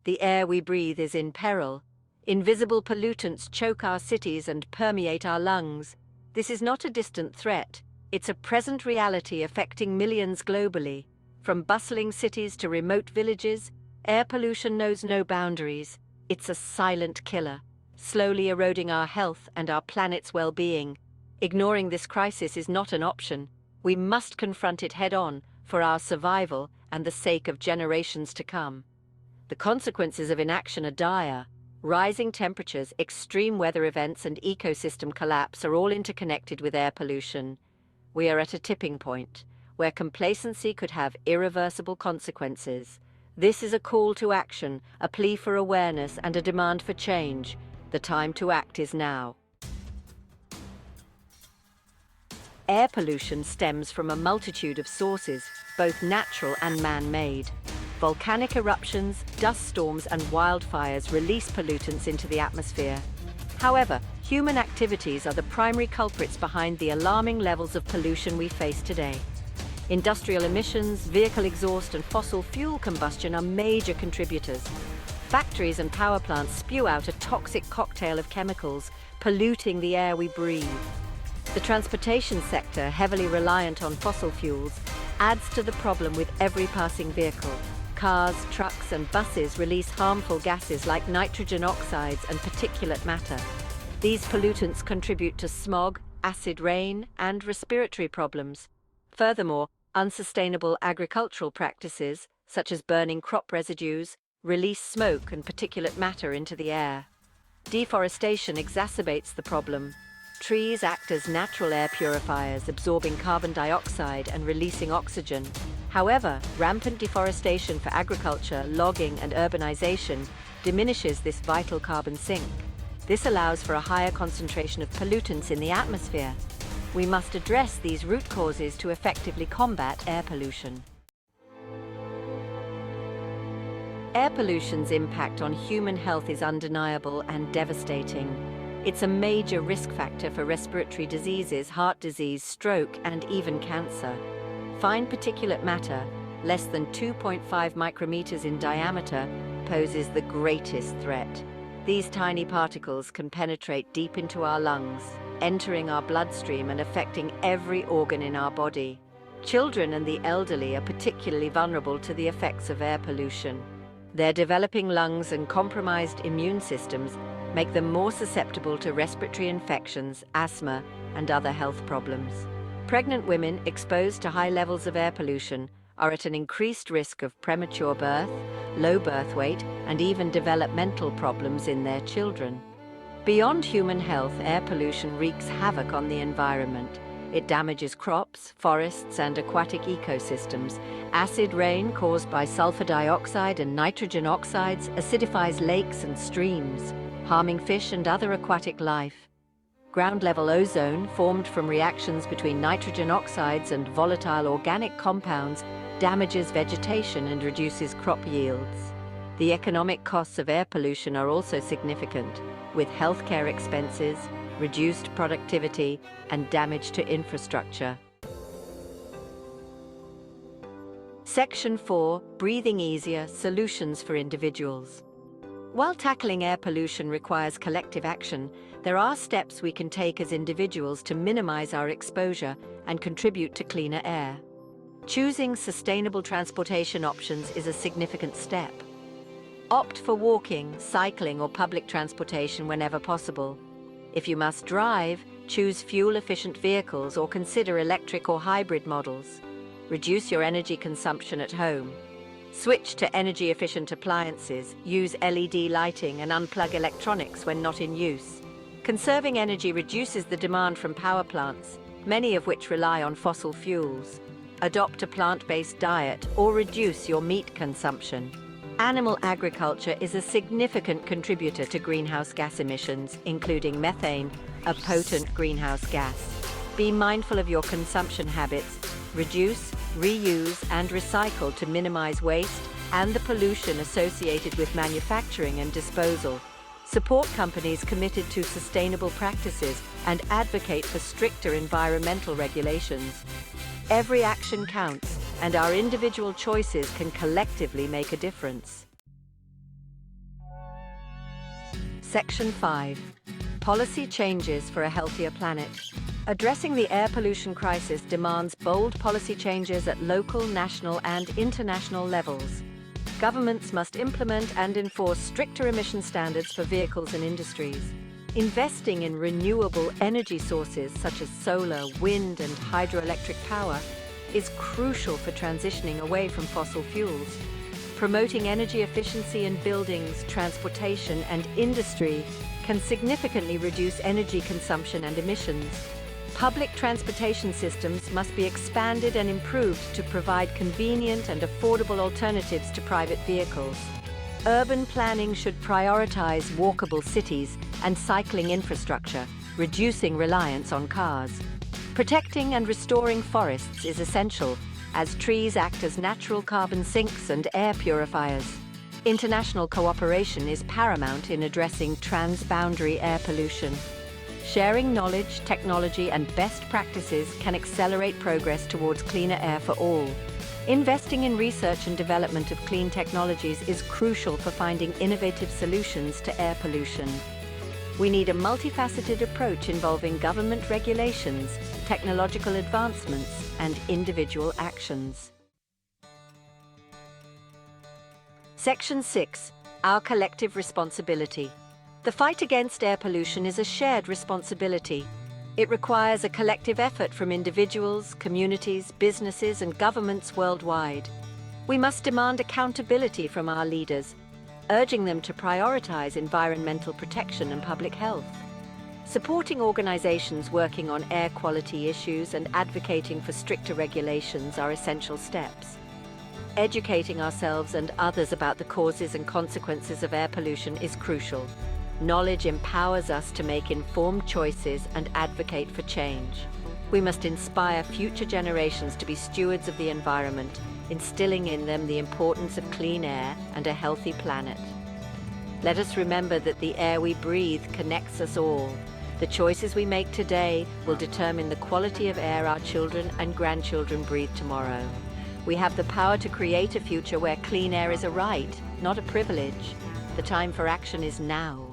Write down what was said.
The air we breathe is in peril. Invisible pollutants choke our cities and permeate our lungs. This is not a distant threat. It's a present reality affecting millions globally. From bustling cities to remote villages, air pollution knows no boundaries. It's a silent killer, slowly eroding our health and our planet's well-being. Ignoring this crisis is not an option. We must confront it head-on for our survival and the sake of generations to come. The consequences of inaction are dire. Rising temperatures, extreme weather events, and ecosystem collapse are all interconnected with air pollution. We are at a tipping point, where complacency could have irreversible consequences. This is a call to action, a plea for awareness, and a demand for change. The time to act is now. Air pollution stems from a multitude of sources, both natural and man-made. Volcanic eruptions, dust storms, and wildfires release pollutants into the atmosphere. However, human activities are the primary culprits behind the alarming levels of pollution we face today. Industrial emissions, vehicle exhaust, and fossil fuel combustion are major contributors. Factories and power plants spew out a toxic cocktail of chemicals, polluting the air we breathe. The transportation sector, heavily reliant on fossil fuels, adds to the problem with every passing vehicle. Cars, trucks, and buses release harmful gases like nitrogen oxides and particulate matter. These pollutants contribute to smog, acid rain, and respiratory problems. Furthermore, unsustainable agricultural practices, such as burning crop residues, release smoke and particulate matter into the air. Deforestation exacerbates the problem. Trees act as natural air purifiers, absorbing carbon dioxide and releasing oxygen. However, rampant deforestation for agriculture, logging, and urbanization diminishes this vital carbon sink. This allows for a higher concentration of pollutants in the atmosphere. We must address these root causes to effectively combat air pollution. Air pollution's impact on human health is undeniable and devastating. It's a major risk factor for respiratory diseases, heart disease, stroke, and even cancer. Fine particulate matter, less than 2.5 micrometers in diameter, poses the greatest threat. These tiny particles can penetrate deep into our lungs, entering our bloodstream and affecting every organ in our body. Children and the elderly are particularly vulnerable to the effects of air pollution. Their developing lungs and compromised immune systems make them more susceptible to respiratory infections, asthma, and other health problems. Pregnant women exposed to high levels of air pollution are at an increased risk of premature birth, low birth weight, and even developmental problems in their children. Beyond human health, air pollution wreaks havoc on the environment. It damages crops, forests, and aquatic ecosystems. Acid rain caused by sulfur dioxide and nitrogen oxides acidifies lakes and streams, harming fish and other aquatic life. Ground-level ozone, formed from reactions between nitrogen oxides and volatile organic compounds, damages vegetation and reduces crop yields. The economic costs of air pollution are also significant, with healthcare expenses, reduced productivity, and damage to infrastructure. Section 4. Breathing easier, solutions for individuals. While tackling air pollution requires collective action, there are steps we can take as individuals to minimize our exposure and contribute to cleaner air. Choosing sustainable transportation options is a significant step. Opt for walking, cycling, or public transportation whenever possible. If you must drive, choose fuel-efficient vehicles or consider electric or hybrid models. Reduce your energy consumption at home. Switch to energy-efficient appliances, use LED lighting, and unplug electronics when not in use. Conserving energy reduces the demand from power plants, many of which rely on fossil fuels. Adopt a plant-based diet or reduce your meat consumption. Animal agriculture is a significant contributor to greenhouse gas emissions, including methane, a potent greenhouse gas. Be mindful of your consumption habits. Reduce, reuse, and recycle to minimize waste and the pollution associated with manufacturing and disposal. Support companies committed to sustainable practices and advocate for stricter environmental regulations. Every action counts, and our individual choices can collectively make a difference. Section 5. Policy changes for a healthier planet. Addressing the air pollution crisis demands bold policy changes at local, national, and international levels. Governments must implement and enforce stricter emission standards for vehicles and industries. Investing in renewable energy sources such as solar, wind, and hydroelectric power is crucial for transitioning away from fossil fuels. Promoting energy efficiency in buildings, transportation, and industry can significantly reduce energy consumption and emissions. Public transportation systems must be expanded and improved to provide convenient and affordable alternatives to private vehicles. Urban planning should prioritize walkable cities and cycling infrastructure, reducing reliance on cars. Protecting and restoring forests is essential, as trees act as natural carbon sinks and air purifiers. International cooperation is paramount in addressing transboundary air pollution. Sharing knowledge, technology, and best practices can accelerate progress towards cleaner air for all. Investing in research and development of clean technologies is crucial for finding innovative solutions to air pollution. We need a multifaceted approach involving government regulations, technological advancements, and individual actions. Section 6. Our collective responsibility. The fight against air pollution is a shared responsibility. It requires a collective effort from individuals, communities, businesses, and governments worldwide. We must demand accountability from our leaders, urging them to prioritize environmental protection and public health. Supporting organizations working on air quality issues and advocating for stricter regulations are essential steps. Educating ourselves and others about the causes and consequences of air pollution is crucial. Knowledge empowers us to make informed choices and advocate for change. We must inspire future generations to be stewards of the environment, instilling in them the importance of clean air and a healthy planet. Let us remember that the air we breathe connects us all. The choices we make today will determine the quality of air our children and grandchildren breathe tomorrow. We have the power to create a future where clean air is a right, not a privilege. The time for action is now.